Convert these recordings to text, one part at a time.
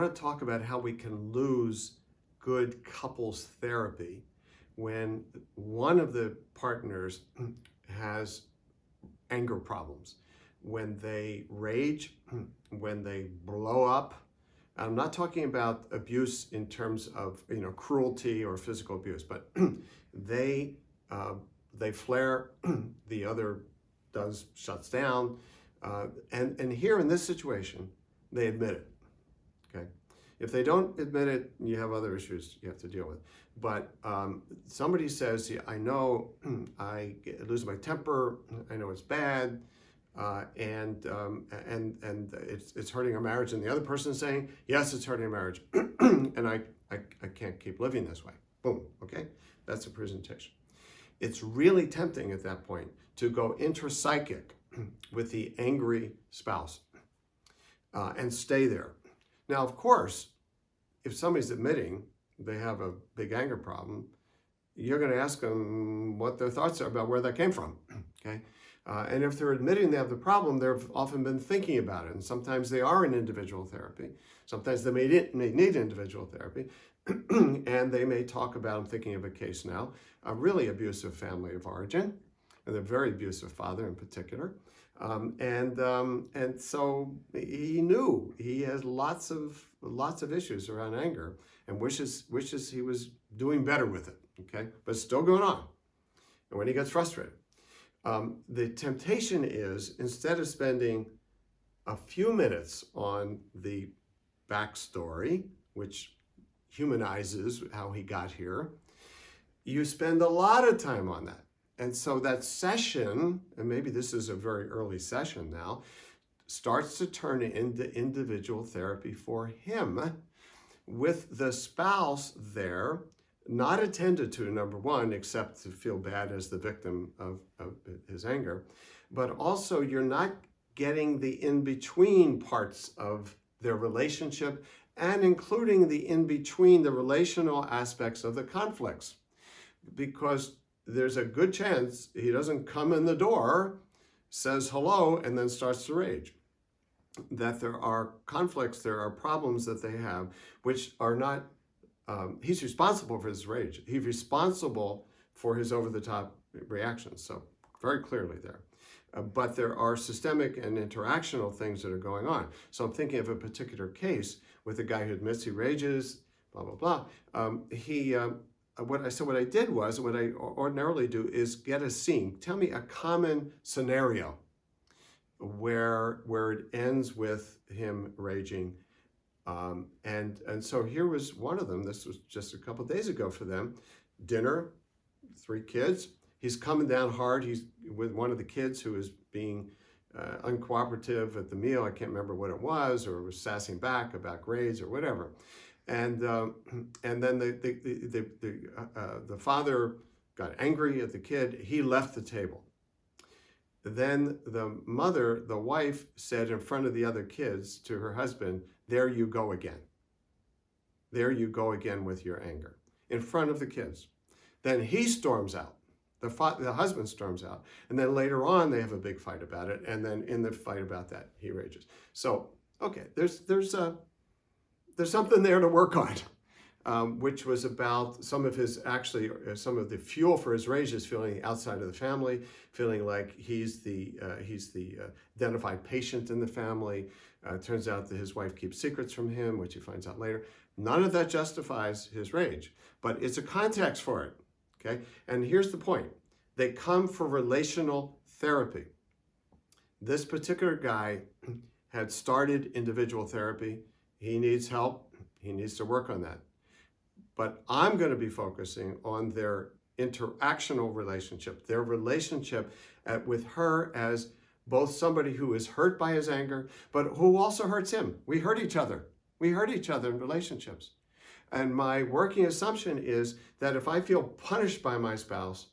want to talk about how we can lose good couples therapy when one of the partners has anger problems, when they rage, when they blow up. I'm not talking about abuse in terms of cruelty or physical abuse, but they flare, the other shuts down, and here in this situation, they admit it. Okay, if they don't admit it, you have other issues you have to deal with. But somebody says, yeah, I know I lose my temper. I know it's bad. And it's hurting our marriage, and the other person is saying, yes, it's hurting our marriage, and I can't keep living this way. Boom, okay? That's a presentation. It's really tempting at that point to go intrapsychic with the angry spouse and stay there. Now, of course, if somebody's admitting they have a big anger problem, you're going to ask them what their thoughts are about where that came from, okay? And if they're admitting they have the problem, they've often been thinking about it. And sometimes they are in individual therapy. Sometimes they may need individual therapy. And they may talk about, I'm thinking of a case now, a really abusive family of origin, and a very abusive father in particular. And so he knew he has lots of issues around anger and wishes he was doing better with it, okay? But it's still going on. And when he gets frustrated, the temptation is, instead of spending a few minutes on the backstory, which humanizes how he got here, you spend a lot of time on that. And so that session, and maybe this is a very early session now, starts to turn into individual therapy for him, with the spouse there, not attended to, number one, except to feel bad as the victim of his anger, but also you're not getting the in-between parts of their relationship, and including the in-between, the relational aspects of the conflicts, because there's a good chance he doesn't come in the door, says hello, and then starts to rage. That there are conflicts, there are problems that they have, which are not, he's responsible for his rage. He's responsible for his over-the-top reactions, so very clearly there. But there are systemic and interactional things that are going on. So I'm thinking of a particular case with a guy who admits he rages, blah, blah, blah. What I did was, what I ordinarily do is get a scene. Tell me a common scenario where it ends with him raging. And so here was one of them. This was just a couple of days ago for them. Dinner, 3 kids. He's coming down hard. He's with one of the kids who is being uncooperative at the meal. I can't remember what it was, or was sassing back about grades or whatever. And then the father got angry at the kid. He left the table. Then the mother, the wife, said in front of the other kids to her husband, "There you go again. There you go again with your anger," in front of the kids. Then he storms out. The husband storms out. And then later on, they have a big fight about it. And then in the fight about that, he rages. So, okay, there's something there to work on, which was about some of the fuel for his rage is feeling outside of the family, feeling like he's the identified patient in the family. Turns out that his wife keeps secrets from him, which he finds out later. None of that justifies his rage, but it's a context for it, okay? And here's the point. They come for relational therapy. This particular guy had started individual therapy. He needs help. He needs to work on that. But I'm going to be focusing on their interactional relationship, their relationship with her as both somebody who is hurt by his anger, but who also hurts him. We hurt each other. We hurt each other in relationships. And my working assumption is that if I feel punished by my spouse,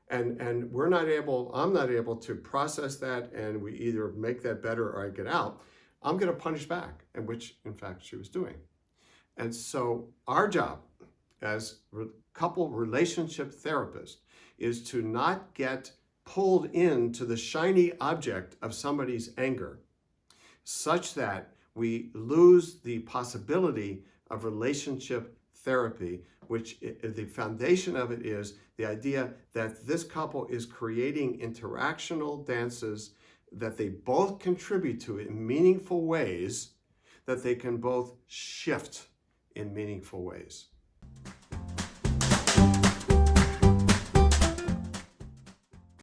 and I'm not able to process that, and we either make that better or I get out, I'm going to punish back, and which, in fact, she was doing. And so our job as couple relationship therapists is to not get pulled into the shiny object of somebody's anger, such that we lose the possibility of relationship therapy, which the foundation of it is the idea that this couple is creating interactional dances that they both contribute to in meaningful ways, that they can both shift in meaningful ways.